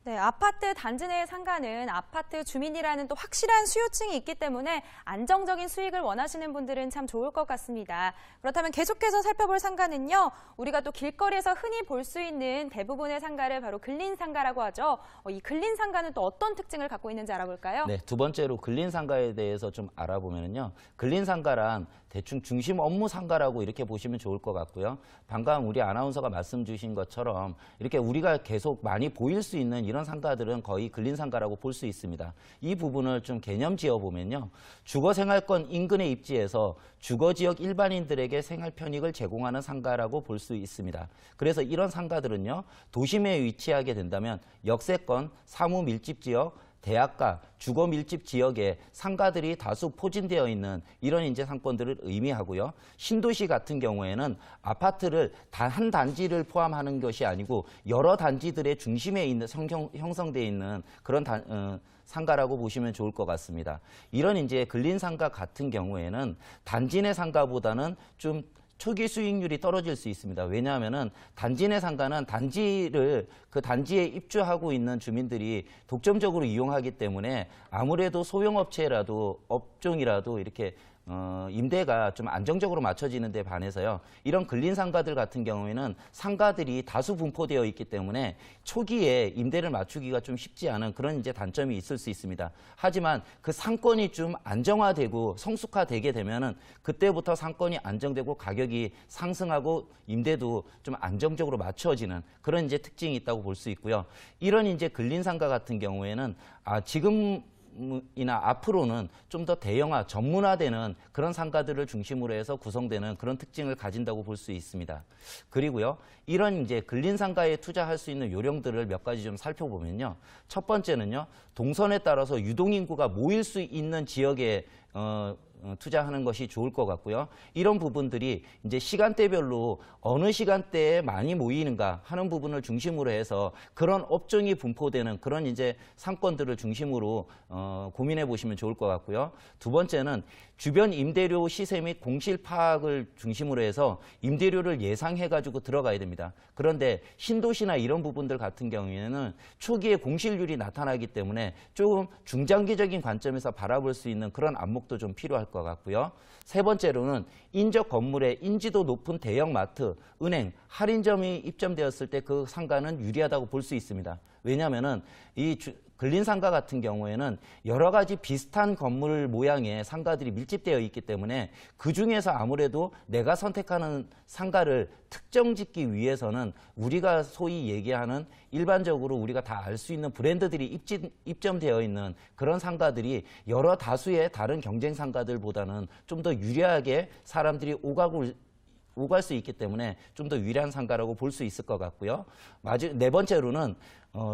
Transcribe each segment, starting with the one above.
네, 아파트 단지 내의 상가는 아파트 주민이라는 또 확실한 수요층이 있기 때문에 안정적인 수익을 원하시는 분들은 참 좋을 것 같습니다. 그렇다면 계속해서 살펴볼 상가는요, 우리가 또 길거리에서 흔히 볼 수 있는 대부분의 상가를 바로 근린상가라고 하죠. 이 근린상가는 또 어떤 특징을 갖고 있는지 알아볼까요? 네, 두 번째로 근린상가에 대해서 좀 알아보면요. 근린상가란 대충 중심 업무 상가라고 이렇게 보시면 좋을 것 같고요. 방금 우리 아나운서가 말씀 주신 것처럼 이렇게 우리가 계속 많이 보일 수 있는 이런 상가들은 거의 근린상가라고 볼 수 있습니다. 이 부분을 좀 개념 지어보면요. 주거생활권 인근에 입지해서 주거지역 일반인들에게 생활 편익을 제공하는 상가라고 볼 수 있습니다. 그래서 이런 상가들은요. 도심에 위치하게 된다면 역세권, 사무 밀집 지역, 대학가, 주거 밀집 지역에 상가들이 다수 포진되어 있는 이런 인재 상권들을 의미하고요. 신도시 같은 경우에는 아파트를 단 한 단지를 포함하는 것이 아니고 여러 단지들의 중심에 있는 형성되어 있는 그런 상가라고 보시면 좋을 것 같습니다. 이런 이제 근린상가 같은 경우에는 단지 내 상가보다는 좀 초기 수익률이 떨어질 수 있습니다. 왜냐하면은 단지 내 상가는 단지를 그 단지에 입주하고 있는 주민들이 독점적으로 이용하기 때문에 아무래도 소형업체라도 업종이라도 이렇게 임대가 좀 안정적으로 맞춰지는 데 반해서요. 이런 근린상가들 같은 경우에는 상가들이 다수 분포되어 있기 때문에 초기에 임대를 맞추기가 좀 쉽지 않은 그런 이제 단점이 있을 수 있습니다. 하지만 그 상권이 좀 안정화되고 성숙화되게 되면은 그때부터 상권이 안정되고 가격이 상승하고 임대도 좀 안정적으로 맞춰지는 그런 이제 특징이 있다고 볼 수 있고요. 이런 이제 근린상가 같은 경우에는 지금이나 앞으로는 좀 더 대형화, 전문화되는 그런 상가들을 중심으로 해서 구성되는 그런 특징을 가진다고 볼 수 있습니다. 그리고요, 이런 이제 근린상가에 투자할 수 있는 요령들을 몇 가지 좀 살펴보면요. 첫 번째는요, 동선에 따라서 유동인구가 모일 수 있는 지역에 투자하는 것이 좋을 것 같고요. 이런 부분들이 이제 시간대별로 어느 시간대에 많이 모이는가 하는 부분을 중심으로 해서 그런 업종이 분포되는 그런 이제 상권들을 중심으로 고민해 보시면 좋을 것 같고요. 두 번째는 주변 임대료 시세 및 공실 파악을 중심으로 해서 임대료를 예상해 가지고 들어가야 됩니다. 그런데 신도시나 이런 부분들 같은 경우에는 초기에 공실률이 나타나기 때문에 조금 중장기적인 관점에서 바라볼 수 있는 그런 안목도 좀 필요할 것 같고요. 세 번째로는 인접 건물에 인지도 높은 대형 마트, 은행, 할인점이 입점되었을 때 그 상가는 유리하다고 볼 수 있습니다. 왜냐하면은 이 근린상가 같은 경우에는 여러 가지 비슷한 건물 모양의 상가들이 밀집되어 있기 때문에 그중에서 아무래도 내가 선택하는 상가를 특정짓기 위해서는 우리가 소위 얘기하는 일반적으로 우리가 다 알 수 있는 브랜드들이 입점되어 있는 그런 상가들이 여러 다수의 다른 경쟁 상가들보다는 좀 더 유리하게 사람들이 오갈 수 있기 때문에 좀 더 유리한 상가라고 볼 수 있을 것 같고요. 네 번째로는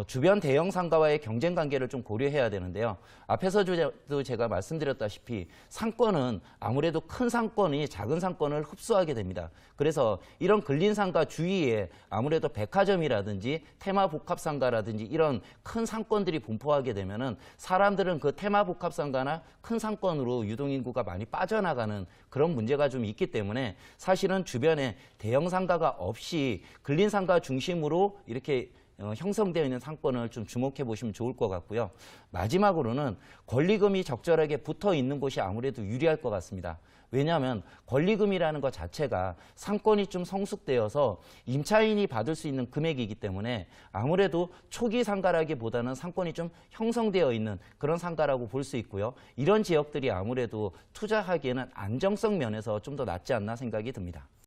주변 대형 상가와의 경쟁 관계를 좀 고려해야 되는데요. 앞에서도 제가 말씀드렸다시피 상권은 아무래도 큰 상권이 작은 상권을 흡수하게 됩니다. 그래서 이런 근린상가 주위에 아무래도 백화점이라든지 테마복합상가라든지 이런 큰 상권들이 분포하게 되면은 사람들은 그 테마복합상가나 큰 상권으로 유동인구가 많이 빠져나가는 그런 문제가 좀 있기 때문에 사실은 주변에 대형 상가가 없이 근린상가 중심으로 이렇게 형성되어 있는 상권을 좀 주목해 보시면 좋을 것 같고요. 마지막으로는 권리금이 적절하게 붙어 있는 곳이 아무래도 유리할 것 같습니다. 왜냐하면 권리금이라는 것 자체가 상권이 좀 성숙되어서 임차인이 받을 수 있는 금액이기 때문에 아무래도 초기 상가라기보다는 상권이 좀 형성되어 있는 그런 상가라고 볼 수 있고요. 이런 지역들이 아무래도 투자하기에는 안정성 면에서 좀 더 낫지 않나 생각이 듭니다.